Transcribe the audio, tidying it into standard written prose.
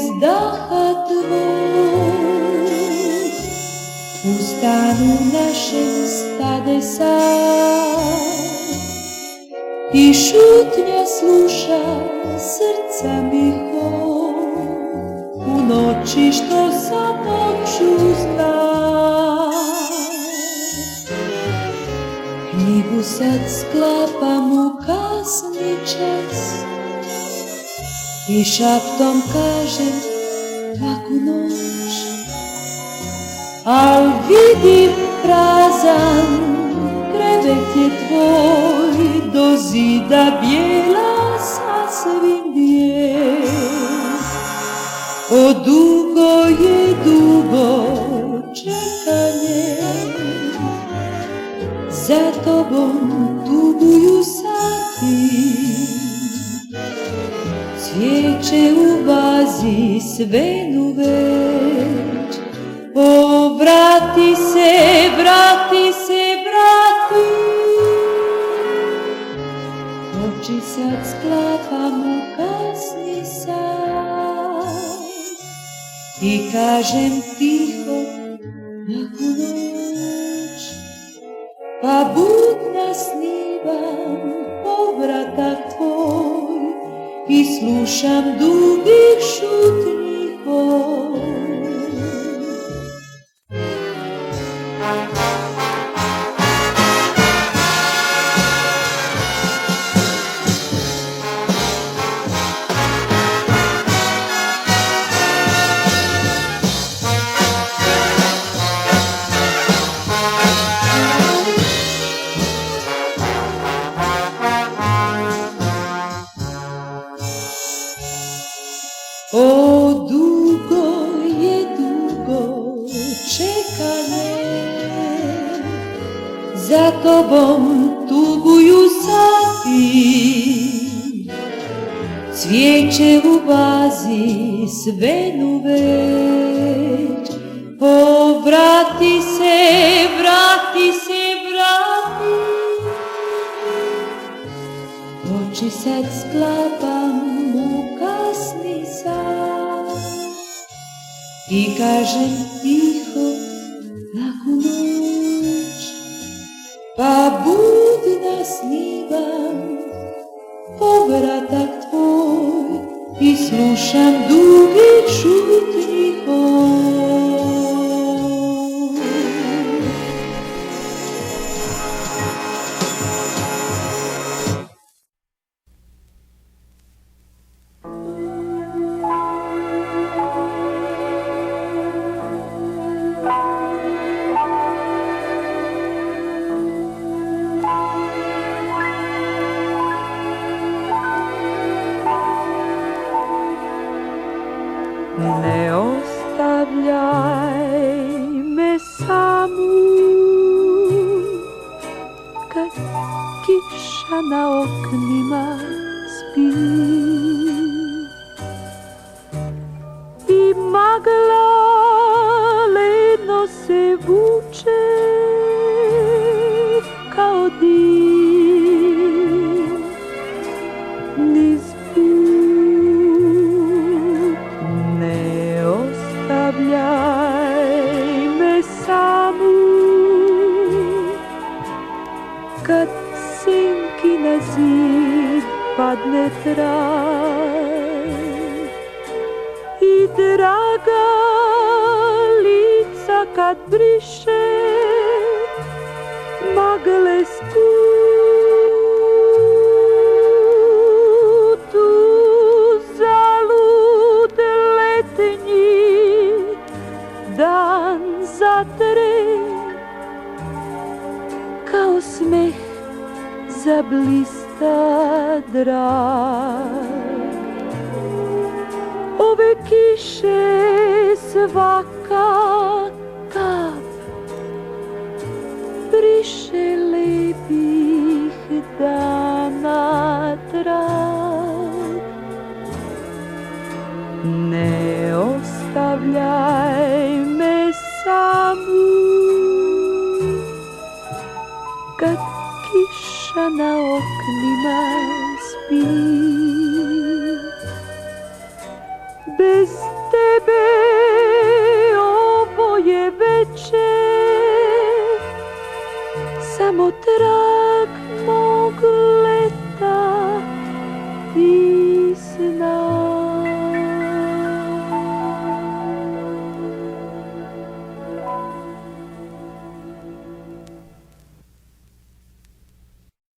bez daha tvoj. U stanu našem stade sad i šutnja sluša srca mi hod. U noći što samoću znam, knjigu sad sklapam u kasni čas i šaptom kažem laku noć. Al vidim prazan krevet je tvoj, do zida bijela sasvim bijel. O dugo je dugo čekanje, za tobom tuguju sati. Cvijeće u vazi svenu već, o vrati se, vrati se, vrati. Oči sad sklapam u kasni sad i kažem tiho laku noć. Pa budna snivam povratak tvoj i slušam dugi šutnji hod. O dugo je dugo čekanje, za tobom tuguju sati. Cvijeće u vazi svenu već, o vrati se, vrati se, vrati. Oči sad sklapam u kasni sad i kažem tiho laku noć. Pa budna snivam povratak tvoj i slušam dugi šutnji hod. Ne ostavljaj me samu kad kiša na oknima spi i magla ledno se vuče kao dim niz ostavljaj me samu kad senki na zid padne traj i draga lica kad briše magle dan zatre kao smeh zablista drag. Ove kiše svaka kap briše lepih dana trag. Ne ostavljaj me samu kad kiša na oknima spi. Bez tebe